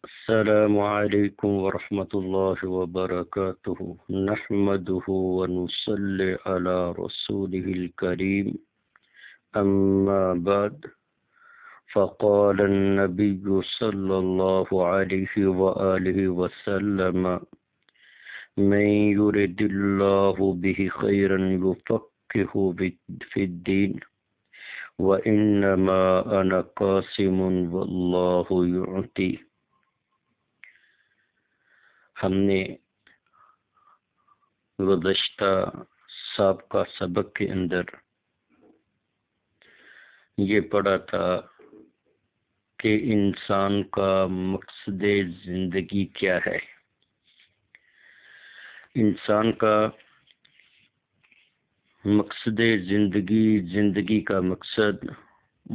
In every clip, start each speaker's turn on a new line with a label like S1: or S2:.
S1: السلام عليكم ورحمة الله وبركاته. نحمده ونصلي على رسوله الكريم. أما بعد، فقال النبي صلى الله عليه وآله وسلم: من يرد الله به خيرا يفقهه في الدين، وإنما أنا قاسم والله يعطي. ہم نے گزشتہ سابقہ سبق کے اندر یہ پڑھا تھا کہ انسان کا مقصد زندگی کیا ہے. انسان کا مقصد زندگی کا مقصد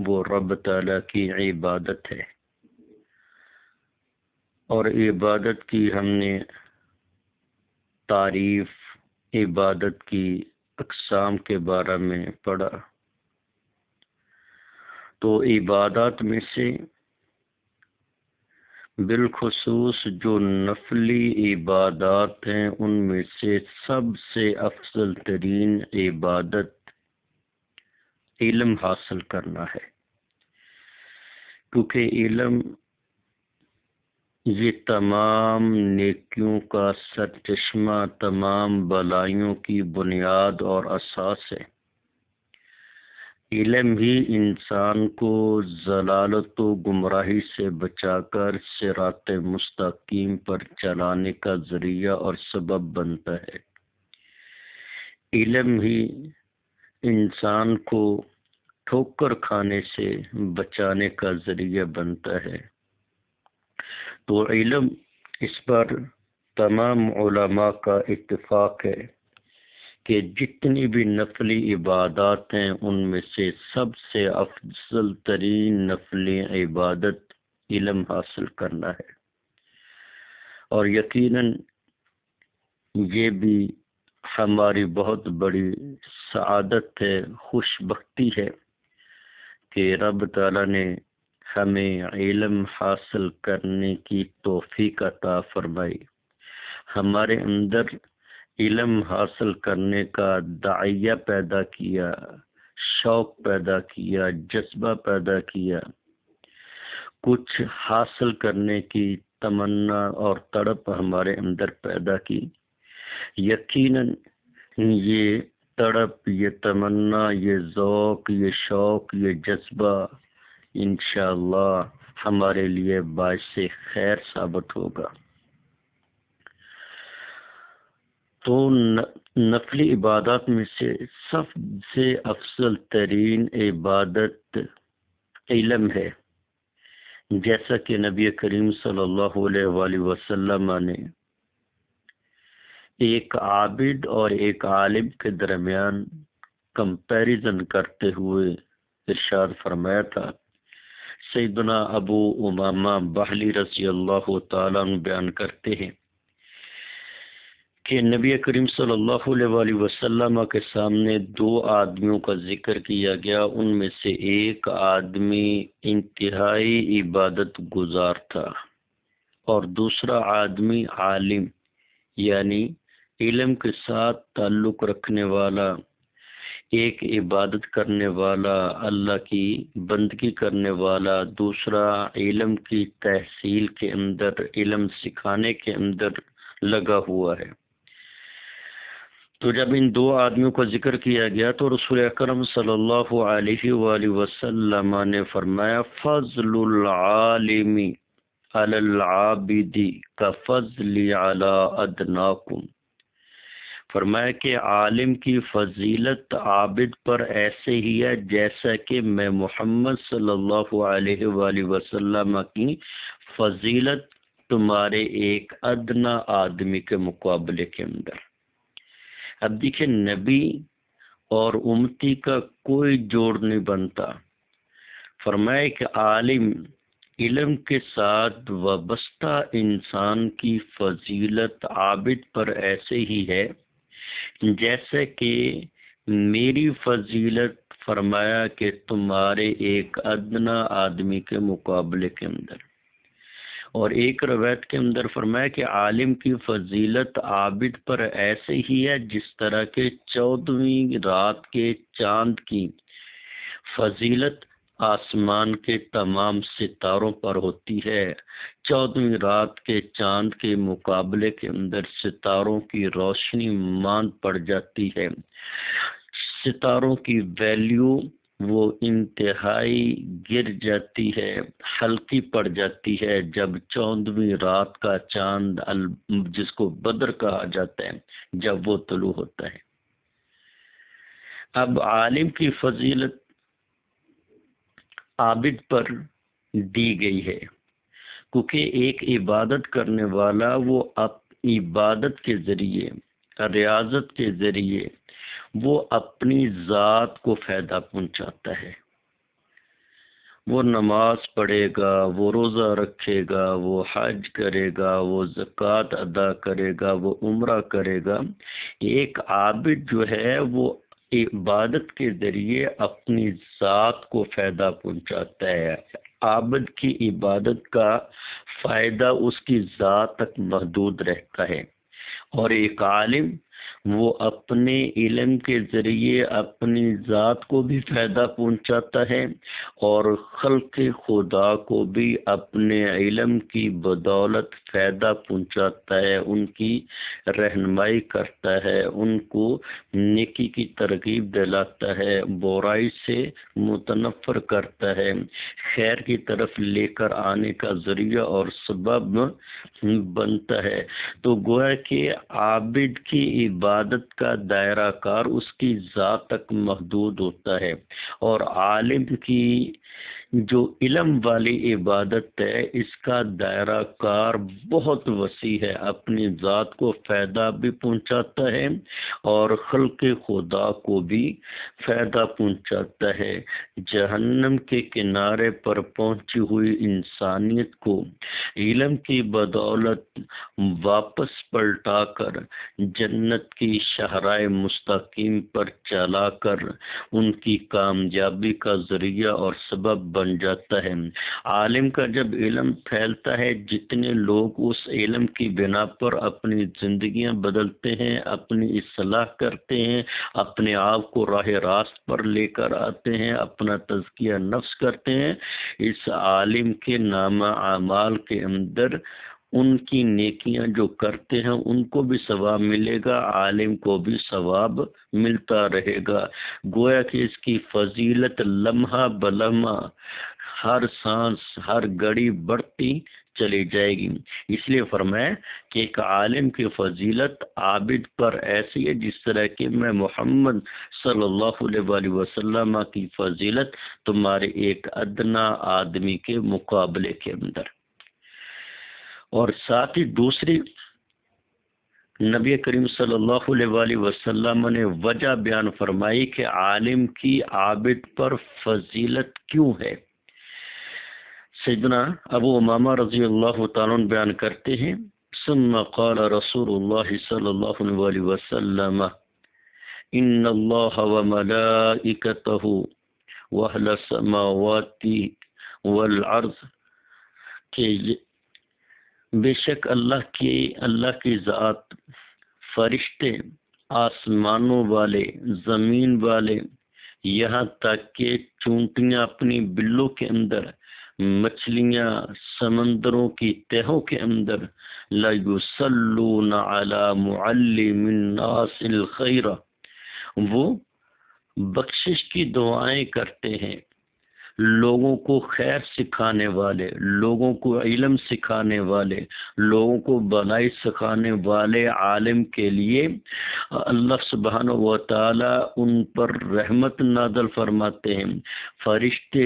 S1: وہ رب تعالیٰ کی عبادت ہے، اور عبادت کی ہم نے تعریف، عبادت کی اقسام کے بارے میں پڑھا. تو عبادات میں سے بالخصوص جو نفلی عبادات ہیں ان میں سے سب سے افضل ترین عبادت علم حاصل کرنا ہے، کیونکہ علم یہ تمام نیکیوں کا سرچشمہ، تمام بلائیوں کی بنیاد اور اساس ہے. علم ہی انسان کو ضلالت و گمراہی سے بچا کر صراط مستقیم پر چلانے کا ذریعہ اور سبب بنتا ہے. علم ہی انسان کو ٹھوکر کھانے سے بچانے کا ذریعہ بنتا ہے. تو علم، اس پر تمام علماء کا اتفاق ہے کہ جتنی بھی نفلی عبادات ہیں ان میں سے سب سے افضل ترین نفلی عبادت علم حاصل کرنا ہے. اور یقیناً یہ بھی ہماری بہت بڑی سعادت ہے، خوش بختی ہے کہ رب تعالیٰ نے ہمیں علم حاصل کرنے کی توفیق عطا فرمائی، ہمارے اندر علم حاصل کرنے کا داعیہ پیدا کیا، شوق پیدا کیا، جذبہ پیدا کیا، کچھ حاصل کرنے کی تمنا اور تڑپ ہمارے اندر پیدا کی. یقیناً یہ تڑپ، یہ تمنا، یہ ذوق، یہ شوق، یہ جذبہ انشاءاللہ ہمارے لیے باعث خیر ثابت ہوگا. تو نفلی عبادات میں سے سب سے افضل ترین عبادت علم ہے، جیسا کہ نبی کریم صلی اللہ علیہ وآلہ وسلم نے ایک عابد اور ایک عالم کے درمیان کمپیریزن کرتے ہوئے ارشاد فرمایا تھا. سیدنا ابو امامہ باہلی رضی اللہ تعالیٰ عنہ بیان کرتے ہیں کہ نبی کریم صلی اللہ علیہ وآلہ وسلم کے سامنے دو آدمیوں کا ذکر کیا گیا. ان میں سے ایک آدمی انتہائی عبادت گزار تھا اور دوسرا آدمی عالم، یعنی علم کے ساتھ تعلق رکھنے والا، ایک عبادت کرنے والا، اللہ کی بندگی کرنے والا، دوسرا علم کی تحصیل کے اندر، علم سکھانے کے اندر لگا ہوا ہے. تو جب ان دو آدمیوں کا ذکر کیا گیا تو رسول اکرم صلی اللہ علیہ وآلہ وسلم نے فرمایا: فضل العالم علی العابد کفضلی علی ادناکم. فرمایا کہ عالم کی فضیلت عابد پر ایسے ہی ہے جیسا کہ میں محمد صلی اللہ علیہ وآلہ وسلم کی فضیلت تمہارے ایک ادنا آدمی کے مقابلے کے اندر. اب دیکھیں، نبی اور امتی کا کوئی جوڑ نہیں بنتا. فرمایا کہ عالم، علم کے ساتھ وابستہ انسان کی فضیلت عابد پر ایسے ہی ہے جیسے کہ میری فضیلت فرمایا کہ تمہارے ایک ادنا آدمی کے مقابلے کے اندر. اور ایک روایت کے اندر فرمایا کہ عالم کی فضیلت عابد پر ایسے ہی ہے جس طرح کے 14ویں رات کے چاند کی فضیلت آسمان کے تمام ستاروں پر ہوتی ہے۔ 14ویں رات کے چاند کے مقابلے کے اندر ستاروں کی روشنی ماند پڑ جاتی ہے، ستاروں کی ویلیو وہ انتہائی گر جاتی ہے، ہلکی پڑ جاتی ہے جب 14ویں رات کا چاند جس کو بدر کہا جاتا ہے جب وہ طلوع ہوتا ہے۔ اب عالم کی فضیلت عابد پر دی گئی ہے، کیونکہ ایک عبادت کرنے والا وہ عبادت کے ذریعے، ریاضت کے ذریعے وہ اپنی ذات کو فائدہ پہنچاتا ہے۔ وہ نماز پڑھے گا، وہ روزہ رکھے گا، وہ حج کرے گا، وہ زکوٰۃ ادا کرے گا، وہ عمرہ کرے گا۔ ایک عابد جو ہے وہ عبادت کے ذریعے اپنی ذات کو فائدہ پہنچاتا ہے۔ عابد کی عبادت کا فائدہ اس کی ذات تک محدود رہتا ہے، اور ایک عالم وہ اپنے علم کے ذریعے اپنی ذات کو بھی فائدہ پہنچاتا ہے اور خلق خدا کو بھی اپنے علم کی بدولت فائدہ پہنچاتا ہے، ان کی رہنمائی کرتا ہے، ان کو نیکی کی ترغیب دلاتا ہے، برائی سے متنفر کرتا ہے، خیر کی طرف لے کر آنے کا ذریعہ اور سبب بنتا ہے۔ تو گویا کہ عابد کی عبادت کا دائرہ کار اس کی ذات تک محدود ہوتا ہے، اور عالم کی جو علم والی عبادت ہے اس کا دائرہ کار بہت وسیع ہے، اپنی ذات کو فائدہ بھی پہنچاتا ہے اور خلق خدا کو بھی فائدہ پہنچاتا ہے۔ جہنم کے کنارے پر پہنچی ہوئی انسانیت کو علم کی بدولت واپس پلٹا کر جنت کی شاہراہ مستقیم پر چلا کر ان کی کامیابی کا ذریعہ اور سبب بن جاتا ہے۔ عالم کا جب علم پھیلتا ہے، جتنے لوگ اس علم کی بنا پر اپنی زندگیاں بدلتے ہیں، اپنی اصلاح کرتے ہیں، اپنے آپ کو راہ راست پر لے کر آتے ہیں، اپنا تزکیہ نفس کرتے ہیں، اس عالم کے نامہ اعمال کے اندر ان کی نیکیاں جو کرتے ہیں ان کو بھی ثواب ملے گا، عالم کو بھی ثواب ملتا رہے گا۔ گویا کہ اس کی فضیلت لمحہ بلمحہ، ہر سانس، ہر گھڑی بڑھتی چلی جائے گی۔ اس لیے فرمایا کہ ایک عالم کی فضیلت عابد پر ایسی ہے جس طرح کہ میں محمد صلی اللہ علیہ وآلہ وسلم کی فضیلت تمہارے ایک ادنا آدمی کے مقابلے کے اندر۔ اور ساتھ ہی دوسری نبی کریم صلی اللہ علیہ وآلہ وسلم نے وجہ بیان فرمائی کہ عالم کی عابد پر فضیلت کیوں ہے۔ سیدنا ابو امامہ رضی اللہ تعالیٰ عنہ بیان کرتے ہیں، ثم قال رسول اللہ صلی اللہ علیہ وآلہ وسلم ان اللہ وملائکتہ واہل السماوات والارض، کہ بے شک اللہ کی ذات، فرشتے، آسمانوں والے، زمین والے، یہاں تک کہ چونٹیاں اپنی بلوں کے اندر، مچھلیاں سمندروں کی تہوں کے اندر، لَيُصَلُّونَ عَلَى مُعَلِّمِ النَّاسِ الْخَيْرَ، وہ بخشش کی دعائیں کرتے ہیں لوگوں کو خیر سکھانے والے، لوگوں کو علم سکھانے والے، لوگوں کو بھلائی سکھانے والے عالم کے لیے اللہ سبحانہ و تعالی ان پر رحمت نازل فرماتے ہیں، فرشتے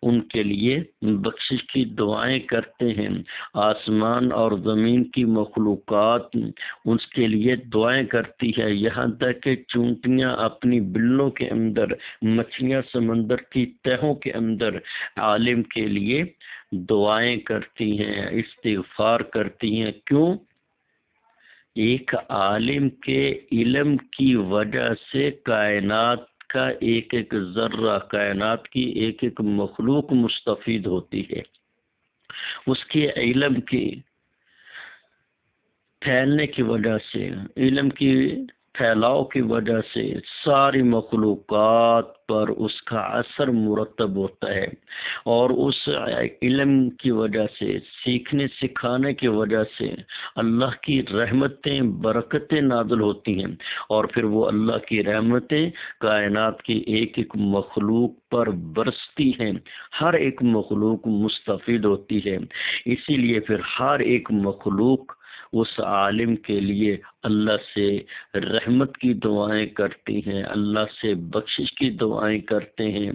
S1: ان کے لیے بخشش کی دعائیں کرتے ہیں، آسمان اور زمین کی مخلوقات اس کے لیے دعائیں کرتی ہے، یہاں تک کہ چونٹیاں اپنی بلوں کے اندر، مچھلیاں سمندر کی تہوں کے اندر عالم کے لیے دعائیں کرتی ہیں، استغفار کرتی ہیں۔ کیوں؟ ایک عالم کے علم کی وجہ سے کائنات کا ایک ایک ذرہ، کائنات کی ایک ایک مخلوق مستفید ہوتی ہے۔ اس کے علم کی پھیلنے کی وجہ سے، علم کی پھیلاؤ کی وجہ سے ساری مخلوقات پر اس کا اثر مرتب ہوتا ہے، اور اس علم کی وجہ سے، سیکھنے سکھانے کی وجہ سے اللہ کی رحمتیں برکتیں نازل ہوتی ہیں، اور پھر وہ اللہ کی رحمتیں کائنات کی ایک ایک مخلوق پر برستی ہیں، ہر ایک مخلوق مستفید ہوتی ہے۔ اسی لیے پھر ہر ایک مخلوق اس عالم کے لیے اللہ سے رحمت کی دعائیں کرتی ہیں، اللہ سے بخشش کی دعائیں کرتے ہیں،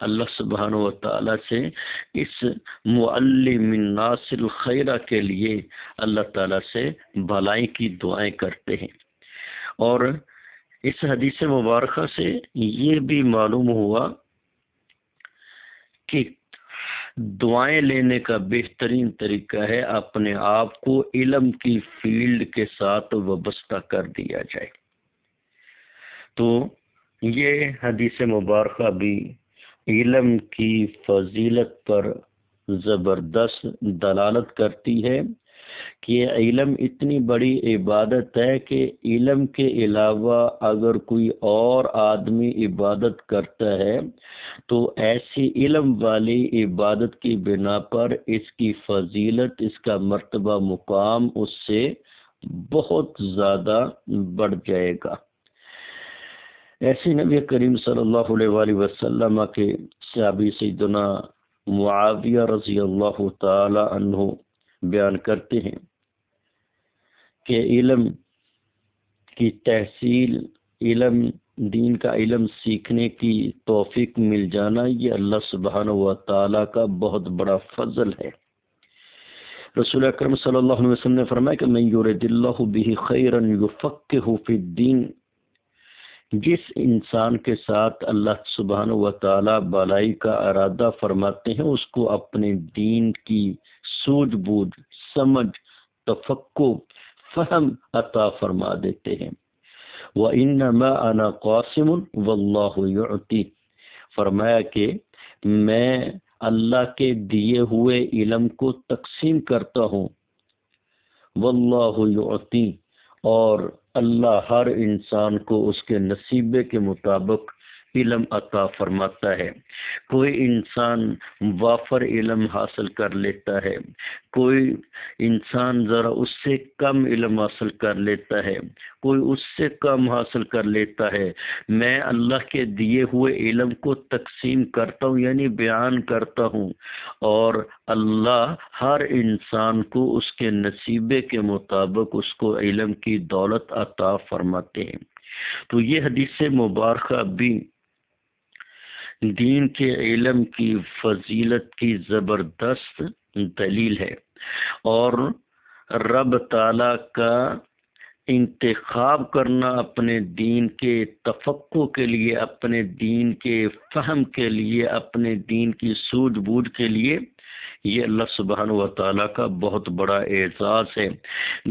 S1: اللہ سبحانہ و تعالیٰ سے اس معلم الناس الخیرہ کے لیے اللہ تعالیٰ سے بھلائی کی دعائیں کرتے ہیں۔ اور اس حدیث مبارکہ سے یہ بھی معلوم ہوا کہ دعائیں لینے کا بہترین طریقہ ہے اپنے آپ کو علم کی فیلڈ کے ساتھ وابستہ کر دیا جائے۔ تو یہ حدیث مبارکہ بھی علم کی فضیلت پر زبردست دلالت کرتی ہے کہ علم اتنی بڑی عبادت ہے کہ علم کے علاوہ اگر کوئی اور آدمی عبادت کرتا ہے تو ایسی علم والی عبادت کی بنا پر اس کی فضیلت، اس کا مرتبہ مقام اس سے بہت زیادہ بڑھ جائے گا۔ ایسے نبی کریم صلی اللہ علیہ وآلہ وسلم کے صحابی سیدنا معاویہ رضی اللہ تعالی عنہ بیان کرتے ہیں کہ علم کی تحصیل، علم دین کا علم سیکھنے کی توفیق مل جانا، یہ اللہ سبحانہ و تعالیٰ کا بہت بڑا فضل ہے۔ رسول اکرم صلی اللہ علیہ وسلم نے فرمایا کہ من یرد اللہ بہ خیرا یفقہہ فی الدین، جس انسان کے ساتھ اللہ سبحانہ و تعالیٰ بھلائی کا ارادہ فرماتے ہیں اس کو اپنے دین کی سوجھ بوجھ، سمجھ، تفقہ، فہم عطا فرما دیتے ہیں۔ وَإِنَّمَا أَنَا قَاسِمٌ وَاللَّهُ يُعْطِي، فرمایا کہ میں اللہ کے دیے ہوئے علم کو تقسیم کرتا ہوں، وَاللَّهُ يُعْطِي، اور اللہ ہر انسان کو اس کے نصیبے کے مطابق علم عطا فرماتا ہے۔ کوئی انسان وافر علم حاصل کر لیتا ہے، کوئی انسان ذرا اس سے کم علم حاصل کر لیتا ہے، کوئی اس سے کم حاصل کر لیتا ہے۔ میں اللہ کے دیے ہوئے علم کو تقسیم کرتا ہوں، یعنی بیان کرتا ہوں، اور اللہ ہر انسان کو اس کے نصیبے کے مطابق اس کو علم کی دولت عطا فرماتے ہیں۔ تو یہ حدیث مبارکہ بھی دین کے علم کی فضیلت کی زبردست دلیل ہے، اور رب تعالیٰ کا انتخاب کرنا اپنے دین کے تفقہ کے لیے، اپنے دین کے فہم کے لیے، اپنے دین کی سوجھ بوجھ کے لیے، یہ اللہ سبحانہ و تعالیٰ کا بہت بڑا اعزاز ہے۔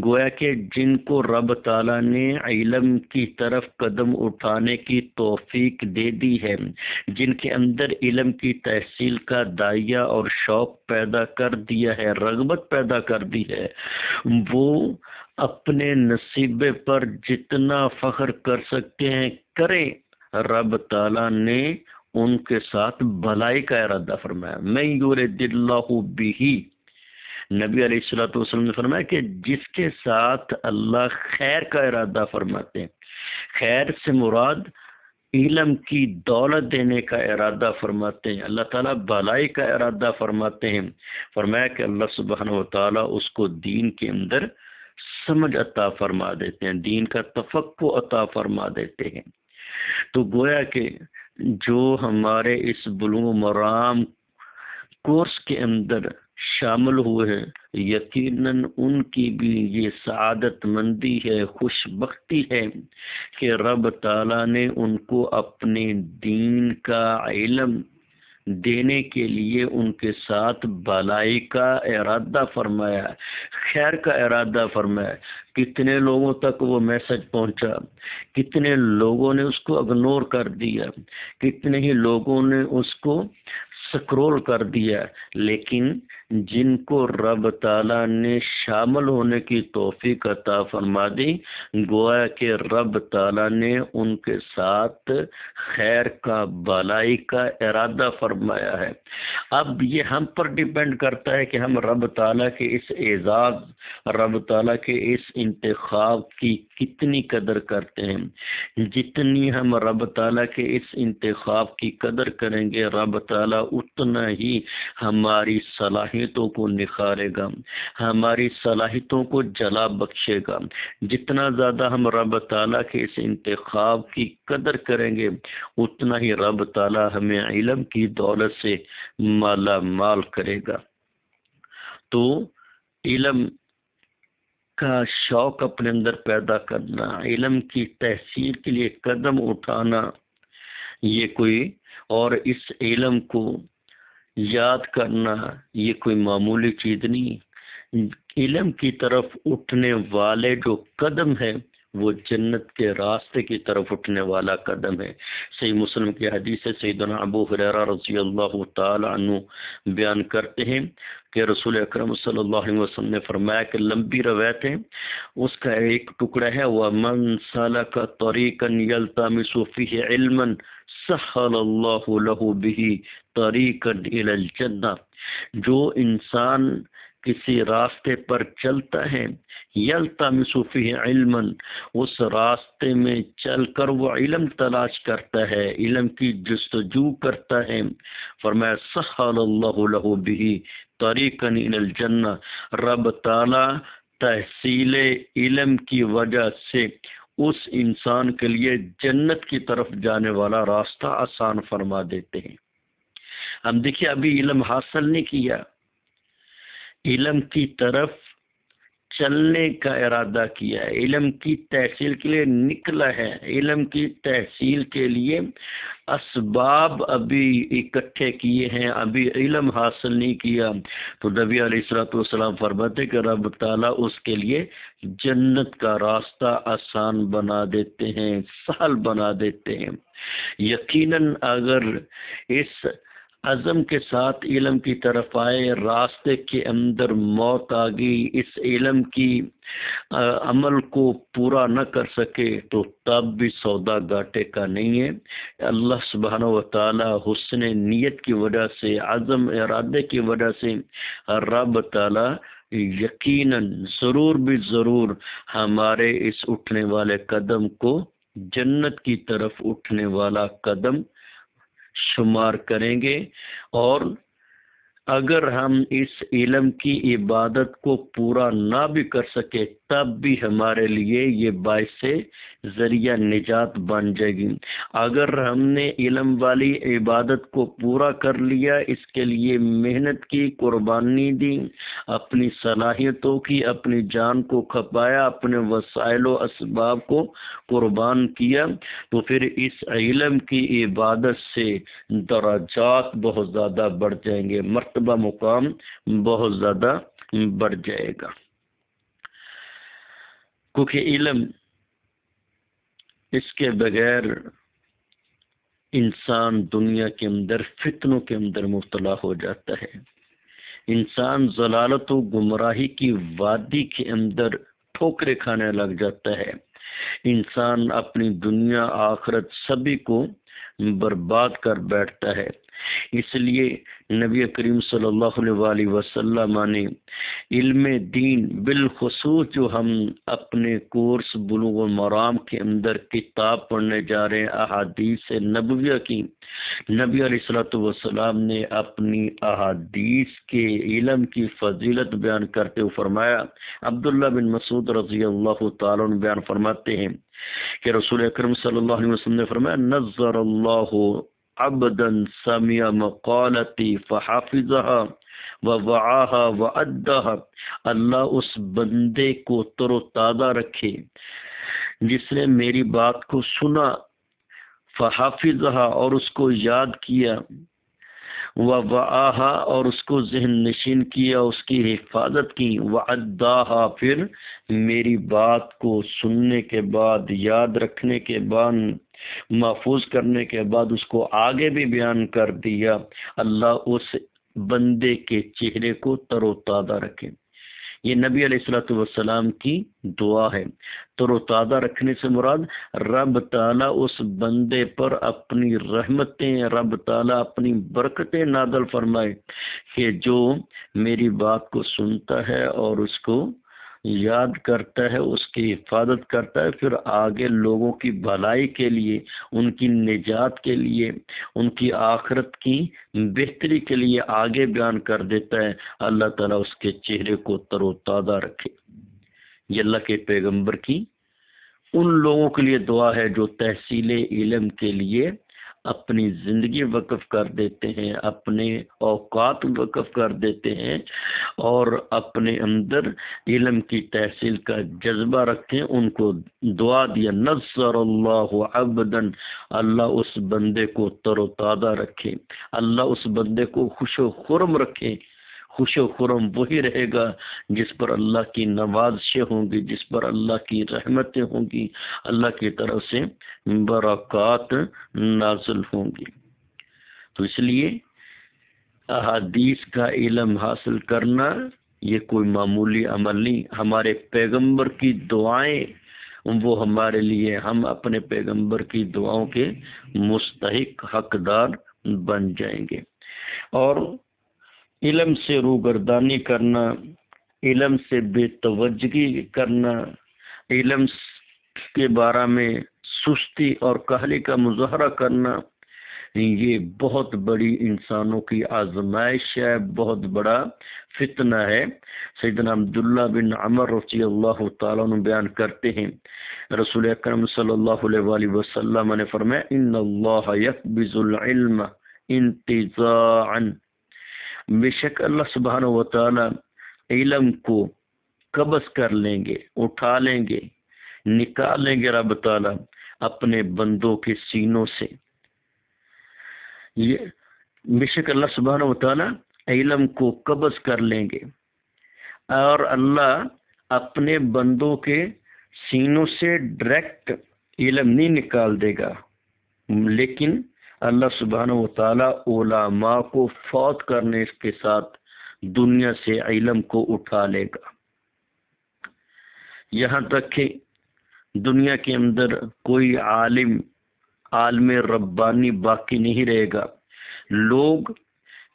S1: گویا کہ جن کو رب تعالیٰ نے علم کی طرف قدم اٹھانے کی توفیق دے دی ہے، جن کے اندر علم کی تحصیل کا داعیہ اور شوق پیدا کر دیا ہے، رغبت پیدا کر دی ہے، وہ اپنے نصیبے پر جتنا فخر کر سکتے ہیں کریں۔ رب تعالیٰ نے ان کے ساتھ بھلائی کا ارادہ فرمایا۔ میں یرد اللہ بہ، نبی علیہ الصلوۃ والسلام نے فرمایا کہ جس کے ساتھ اللہ خیر کا ارادہ فرماتے ہیں، خیر سے مراد علم کی دولت دینے کا ارادہ فرماتے ہیں، اللہ تعالیٰ بھلائی کا ارادہ فرماتے ہیں، فرمایا کہ اللہ سبحانہ و تعالیٰ اس کو دین کے اندر سمجھ عطا فرما دیتے ہیں، دین کا تفقہ عطا فرما دیتے ہیں۔ تو گویا کہ جو ہمارے اس بلوغ مرام کورس کے اندر شامل ہوئے ہیں، یقیناً ان کی بھی یہ سعادت مندی ہے، خوش بختی ہے کہ رب تعالیٰ نے ان کو اپنے دین کا علم دینے کے لیے ان کے ساتھ بھلائی کا ارادہ فرمایا، خیر کا ارادہ فرمایا۔ کتنے لوگوں تک وہ میسج پہنچا، کتنے لوگوں نے اس کو اگنور کر دیا، کتنے ہی لوگوں نے اس کو سکرول کر دیا، لیکن جن کو رب تعالیٰ نے شامل ہونے کی توفیق عطا فرما دی، گویا کہ رب تعالیٰ نے ان کے ساتھ خیر کا، بھلائی کا ارادہ فرمایا ہے۔ اب یہ ہم پر ڈیپینڈ کرتا ہے کہ ہم رب تعالیٰ کے اس اعزاز، رب تعالیٰ کے اس انتخاب کی کتنی قدر کرتے ہیں۔ جتنی ہم رب تعالیٰ کے اس انتخاب کی قدر کریں گے، رب تعالیٰ اتنا ہی ہماری صلاحیتوں کو نکھارے گا، ہماری صلاحیتوں کو جلا بخشے گا۔ جتنا زیادہ ہم رب تعالیٰ کے اس انتخاب کی قدر کریں گے، اتنا ہی رب تعالیٰ ہمیں علم کی دولت سے مالا مال کرے گا۔ تو علم کا شوق اپنے اندر پیدا کرنا، علم کی تحصیل کے لیے قدم اٹھانا، یہ کوئی، اور اس علم کو یاد کرنا، یہ کوئی معمولی چیز نہیں۔ علم کی طرف اٹھنے والے جو قدم ہے وہ جنت کے راستے کی طرف اٹھنے والا قدم ہے۔ صحیح مسلم کی حدیث ہے، سیدنا ابو ہریرہ رضی اللہ تعالی عنہ بیان کرتے ہیں کہ رسول اکرم صلی اللہ علیہ وسلم نے فرمایا کہ لمبی روایت ہے، اس کا ایک ٹکڑا ہے وَمَنْ سَلَكَ طَرِيقًا يَلْتَمِسُ فِيهِ عِلْمًا سَهَّلَ اللَّهُ لَهُ بِهِ طَرِيقًا إِلَى الْجَنَّةِ، جو انسان کسی راستے پر چلتا ہے، یلتمس فیہ علما، اس راستے میں چل کر وہ علم تلاش کرتا ہے، علم کی جستجو کرتا ہے، فرمایا سہل اللہ لہ بہ طریقا الی الجنہ، رب تعالی تحصیل علم کی وجہ سے اس انسان کے لیے جنت کی طرف جانے والا راستہ آسان فرما دیتے ہیں۔ ہم دیکھیے ابھی علم حاصل نہیں کیا، علم کی طرف چلنے کا ارادہ کیا ہے، علم کی تحصیل کے لیے نکلا ہے، علم کی تحصیل کے لیے اسباب ابھی اکٹھے کیے ہیں، ابھی علم حاصل نہیں کیا، تو نبی علیہ الصلوۃ والسلام فرماتے کہ رب تعالیٰ اس کے لیے جنت کا راستہ آسان بنا دیتے ہیں، سہل بنا دیتے ہیں۔ یقیناً اگر اس عزم کے ساتھ علم کی طرف آئے، راستے کے اندر موت آ گئی، اس علم کی عمل کو پورا نہ کر سکے تو تب بھی سودا گھاٹے کا نہیں ہے۔ اللہ سبحانہ و تعالی حسن نیت کی وجہ سے، عزم ارادے کی وجہ سے رب تعالی یقیناً ضرور بھی ضرور ہمارے اس اٹھنے والے قدم کو جنت کی طرف اٹھنے والا قدم شمار کریں گے، اور اگر ہم اس علم کی عبادت کو پورا نہ بھی کر سکے تب بھی ہمارے لیے یہ باعث ذریعہ نجات بن جائے گی۔ اگر ہم نے علم والی عبادت کو پورا کر لیا، اس کے لیے محنت کی، قربانی دی، اپنی صلاحیتوں کی، اپنی جان کو کھپایا، اپنے وسائل و اسباب کو قربان کیا، تو پھر اس علم کی عبادت سے درجات بہت زیادہ بڑھ جائیں گے، مرتبہ مقام بہت زیادہ بڑھ جائے گا۔ کیونکہ علم، اس کے بغیر انسان دنیا کے اندر فتنوں کے اندر مبتلا ہو جاتا ہے، انسان ضلالت و گمراہی کی وادی کے اندر ٹھوکریں کھانے لگ جاتا ہے، انسان اپنی دنیا آخرت سبھی کو برباد کر بیٹھتا ہے۔ اس لیے نبی کریم صلی اللہ علیہ وسلم نے علم دین، بالخصوص جو ہم اپنے کورس بلوغ المرام کے اندر کتاب پڑھنے جا رہے ہیں، احادیث نبویہ کی، نبی علیہ الصلوۃ والسلام نے اپنی احادیث کے علم کی فضیلت بیان کرتے ہوئے فرمایا، عبداللہ بن مسعود رضی اللہ تعالیٰ عنہ بیان فرماتے ہیں کہ رسول اکرم صلی اللہ علیہ وسلم نے فرمایا، نظر اللہ عبدا سمع مقالتی فحافظها ووعاها وادها، اللہ اس بندے کو تر و تازہ رکھے جس نے میری بات کو سنا، فحافظها اور اس کو یاد کیا، ووعاها اور اس کو ذہن نشین کیا، اس کی حفاظت کی، واداها پھر میری بات کو سننے کے بعد، یاد رکھنے کے بعد، محفوظ کرنے کے بعد اس کو آگے بھی بیان کر دیا، اللہ اس بندے کے چہرے کو تر و تازہ رکھے۔ یہ نبی علیہ الصلوۃ والسلام کی دعا ہے۔ تر و تازہ رکھنے سے مراد رب تعالیٰ اس بندے پر اپنی رحمتیں، رب تعالیٰ اپنی برکتیں نازل فرمائے کہ جو میری بات کو سنتا ہے اور اس کو یاد کرتا ہے، اس کی حفاظت کرتا ہے، پھر آگے لوگوں کی بھلائی کے لیے، ان کی نجات کے لیے، ان کی آخرت کی بہتری کے لیے آگے بیان کر دیتا ہے۔ اللہ تعالیٰ اس کے چہرے کو تر و تازہ رکھے۔ یہ اللہ کے پیغمبر کی ان لوگوں کے لیے دعا ہے جو تحصیل علم کے لیے اپنی زندگی وقف کر دیتے ہیں، اپنے اوقات وقف کر دیتے ہیں اور اپنے اندر علم کی تحصیل کا جذبہ رکھیں۔ ان کو دعا دیا، نصر اللہ عبدا، اللہ اس بندے کو تر و تازہ رکھے، اللہ اس بندے کو خوش و خرم رکھے۔ خوش و خرم وہی رہے گا جس پر اللہ کی نوازشیں ہوں گی، جس پر اللہ کی رحمتیں ہوں گی، اللہ کی طرف سے برکات نازل ہوں گی۔ تو اس لیے احادیث کا علم حاصل کرنا یہ کوئی معمولی عمل نہیں۔ ہمارے پیغمبر کی دعائیں وہ ہمارے لیے، ہم اپنے پیغمبر کی دعاؤں کے مستحق حقدار بن جائیں گے۔ اور علم سے روگردانی کرنا، علم سے بے توجہی کرنا، علم کے بارے میں سستی اور کاہلی کا مظاہرہ کرنا، یہ بہت بڑی انسانوں کی آزمائش ہے، بہت بڑا فتنہ ہے۔ سیدنا عبداللہ بن عمر رضی اللہ تعالیٰ عنہ بیان کرتے ہیں، رسول اکرم صلی اللہ علیہ وآلہ وسلم نے فرمایا، ان اللہ یقبض العلم انتزاعا، بے شک اللہ سبحانہ و تعالی علم کو قبض کر لیں گے، اٹھا لیں گے، نکال لیں گے رب تعالی اپنے بندوں کے سینوں سے۔ یہ بے شک اللہ سبحانہ و تعالی علم کو قبض کر لیں گے اور اللہ اپنے بندوں کے سینوں سے ڈائریکٹ علم نہیں نکال دے گا، لیکن اللہ سبحانہ و تعالیٰ علماء کو فوت کرنے کے ساتھ دنیا سے علم کو اٹھا لے گا، یہاں تک کہ دنیا کے اندر کوئی عالم ربانی باقی نہیں رہے گا۔ لوگ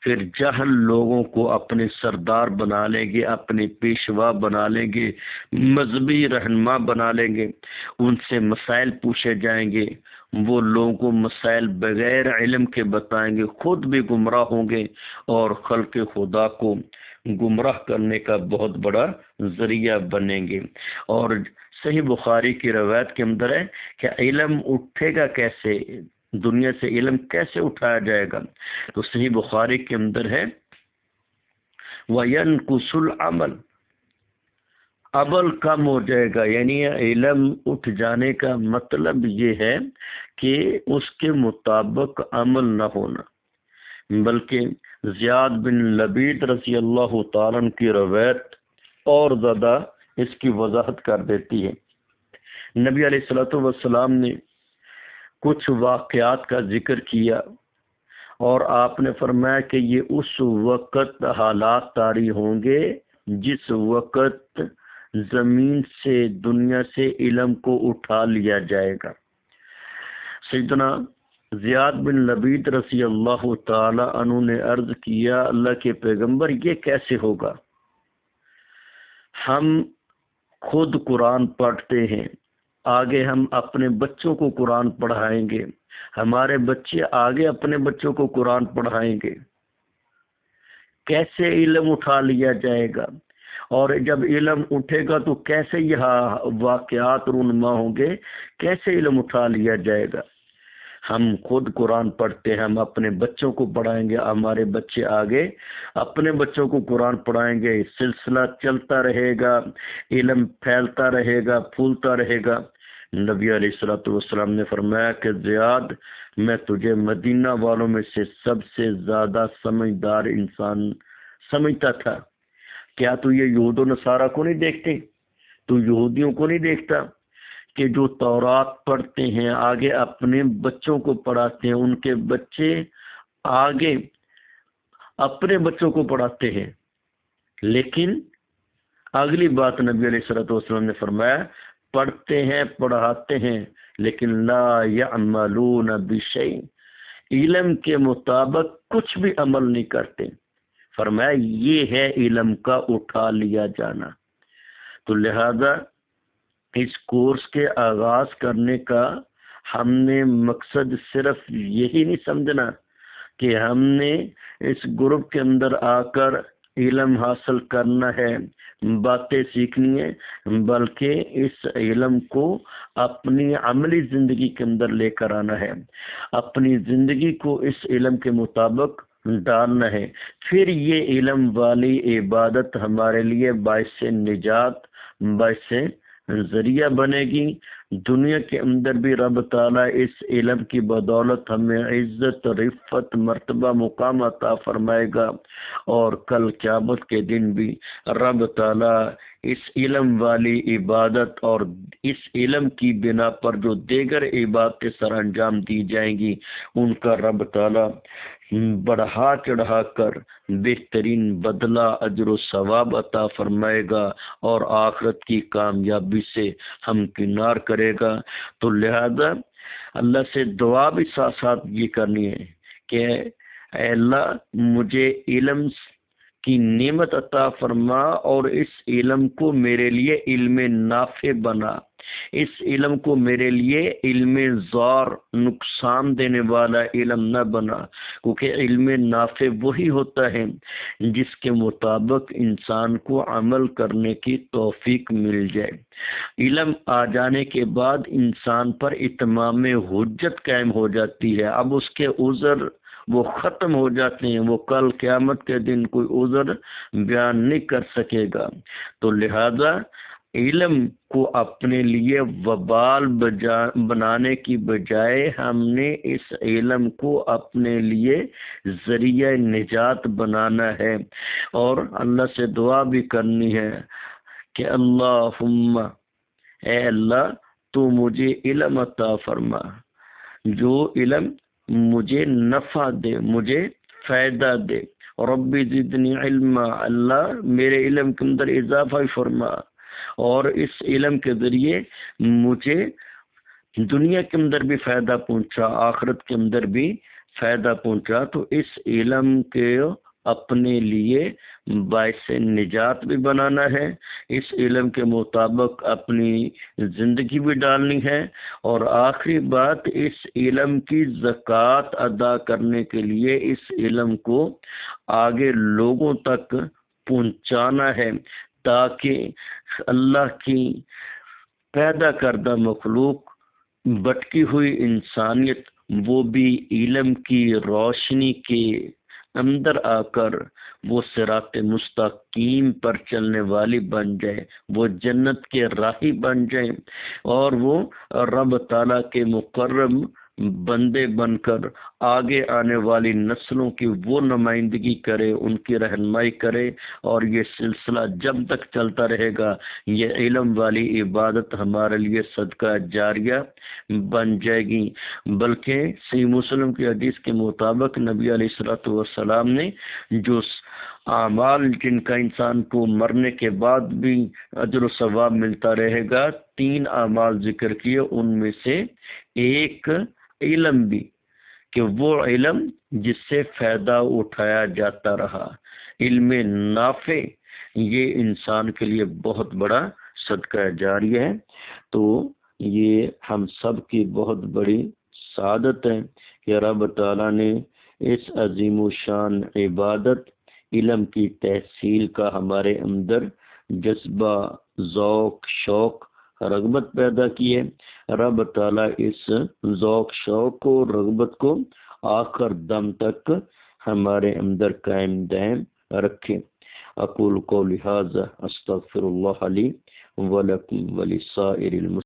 S1: پھر جہل لوگوں کو اپنے سردار بنا لیں گے، اپنے پیشوا بنا لیں گے، مذہبی رہنما بنا لیں گے، ان سے مسائل پوچھے جائیں گے، وہ لوگوں کو مسائل بغیر علم کے بتائیں گے، خود بھی گمراہ ہوں گے اور خلق خدا کو گمراہ کرنے کا بہت بڑا ذریعہ بنیں گے۔ اور صحیح بخاری کی روایت کے اندر ہے کہ علم اٹھے گا کیسے، دنیا سے علم کیسے اٹھایا جائے گا؟ تو صحیح بخاری کے اندر ہے وَيَنْقُصُ الْعَمَلُ، عمل کم ہو جائے گا، یعنی علم اٹھ جانے کا مطلب یہ ہے کہ اس کے مطابق عمل نہ ہونا، بلکہ زیاد بن لبید رضی اللہ تعالیٰ عنہ کی روایت اور زیادہ اس کی وضاحت کر دیتی ہے۔ نبی علیہ الصلوۃ والسلام نے کچھ واقعات کا ذکر کیا اور آپ نے فرمایا کہ یہ اس وقت حالات طاری ہوں گے جس وقت زمین سے، دنیا سے علم کو اٹھا لیا جائے گا۔ سیدنا زیاد بن لبید رضی اللہ تعالی عنہ نے عرض کیا، اللہ کے پیغمبر یہ کیسے ہوگا؟ ہم خود قرآن پڑھتے ہیں، آگے ہم اپنے بچوں کو قرآن پڑھائیں گے، ہمارے بچے آگے اپنے بچوں کو قرآن پڑھائیں گے، کیسے علم اٹھا لیا جائے گا؟ اور جب علم اٹھے گا تو کیسے یہاں واقعات رونما ہوں گے، کیسے علم اٹھا لیا جائے گا؟ ہم خود قرآن پڑھتے ہیں، ہم اپنے بچوں کو پڑھائیں گے، ہمارے بچے آگے اپنے بچوں کو قرآن پڑھائیں گے، سلسلہ چلتا رہے گا، علم پھیلتا رہے گا، پھولتا رہے گا۔ نبی علیہ الصلوۃ والسلام نے فرمایا کہ زیاد، میں تجھے مدینہ والوں میں سے سب سے زیادہ سمجھدار انسان سمجھتا تھا۔ کیا تو یہ یہود و نصارہ کو نہیں دیکھتے؟ تو یہودیوں کو نہیں دیکھتا کہ جو تورات پڑھتے ہیں آگے اپنے بچوں کو پڑھاتے ہیں، ان کے بچے آگے اپنے بچوں کو پڑھاتے ہیں، لیکن اگلی بات نبی علیہ الصلوۃ والسلام نے فرمایا پڑھتے ہیں پڑھاتے ہیں لیکن لا یعملون بشیء، علم کے مطابق کچھ بھی عمل نہیں کرتے۔ فرمایا یہ ہے علم کا اٹھا لیا جانا۔ تو لہذا اس کورس کے آغاز کرنے کا ہم نے مقصد صرف یہی نہیں سمجھنا کہ ہم نے اس گروپ کے اندر آ کر علم حاصل کرنا ہے، باتیں سیکھنی ہے، بلکہ اس علم کو اپنی عملی زندگی کے اندر لے کر آنا ہے، اپنی زندگی کو اس علم کے مطابق ڈالنا ہے۔ پھر یہ علم والی عبادت ہمارے لیے باعث نجات، باعث ذریعہ بنے گی۔ دنیا کے اندر بھی رب تعالیٰ اس علم کی بدولت ہمیں عزت، رفت، مرتبہ، مقام عطا فرمائے گا، اور کل قیامت کے دن بھی رب تعالیٰ اس علم والی عبادت اور اس علم کی بنا پر جو دیگر عبادتیں سر انجام دی جائیں گی ان کا رب تعالیٰ بڑھا چڑھا کر بہترین بدلہ، اجر و ثواب عطا فرمائے گا، اور آخرت کی کامیابی سے ہمکنار کرے گا۔ تو لہذا اللہ سے دعا بھی ساتھ ساتھ یہ کرنی ہے کہ اے اللہ مجھے علم کی نعمت عطا فرما، اور اس علم کو میرے لیے علم نافع بنا، اس علم کو میرے لیے علم ضار، نقصان دینے والا علم نہ بنا، کیونکہ علم نافع وہی ہوتا ہے جس کے مطابق انسان کو عمل کرنے کی توفیق مل جائے۔ علم آ جانے کے بعد انسان پر اتمام حجت قائم ہو جاتی ہے، اب اس کے عذر وہ ختم ہو جاتے ہیں، وہ کل قیامت کے دن کوئی عذر بیان نہیں کر سکے گا۔ تو لہذا علم کو اپنے لیے وبال بنانے کی بجائے ہم نے اس علم کو اپنے لیے ذریعہ نجات بنانا ہے، اور اللہ سے دعا بھی کرنی ہے کہ اللہم، اے اللہ تو مجھے علم عطا فرما، جو علم مجھے نفع دے، مجھے فائدہ دے۔ ربی زدنی علما، اللہ میرے علم کے اندر اضافہ فرما، اور اس علم کے ذریعے مجھے دنیا کے اندر بھی فائدہ پہنچا، آخرت کے اندر بھی فائدہ پہنچا۔ تو اس علم کے اپنے لیے باعث نجات بھی بنانا ہے، اس علم کے مطابق اپنی زندگی بھی ڈالنی ہے، اور آخری بات اس علم کی زکوٰۃ ادا کرنے کے لیے اس علم کو آگے لوگوں تک پہنچانا ہے، تاکہ اللہ کی پیدا کردہ مخلوق، بٹکی ہوئی انسانیت، وہ بھی علم کی روشنی کے اندر آ کر وہ صراط مستقیم پر چلنے والی بن جائے، وہ جنت کے راہی بن جائیں، اور وہ رب تعالیٰ کے مقرب بندے بن کر آگے آنے والی نسلوں کی وہ نمائندگی کرے، ان کی رہنمائی کرے، اور یہ سلسلہ جب تک چلتا رہے گا یہ علم والی عبادت ہمارے لیے صدقہ جاریہ بن جائے گی۔ بلکہ صحیح مسلم کی حدیث کے مطابق نبی علیہ الصلوۃ والسلام نے جو اعمال جن کا انسان کو مرنے کے بعد بھی اجر و ثواب ملتا رہے گا، 3 اعمال ذکر کیے، ان میں سے ایک علم بھی، کہ وہ علم جس سے فائدہ اٹھایا جاتا رہا، علم نافع، یہ انسان کے لیے بہت بڑا صدقہ جاریہ ہے۔ تو یہ ہم سب کی بہت بڑی سعادت ہے کہ رب تعالیٰ نے اس عظیم و شان عبادت علم کی تحصیل کا ہمارے اندر جذبہ، ذوق، شوق، رغبت پیدا کی ہے۔ رب تعالیٰ اس ذوق، شوق و رغبت کو آخر دم تک ہمارے اندر قائم دائم رکھے۔ اقول قولی ھذا استغفر اللہ لی ولکم ولسائر المسلمین۔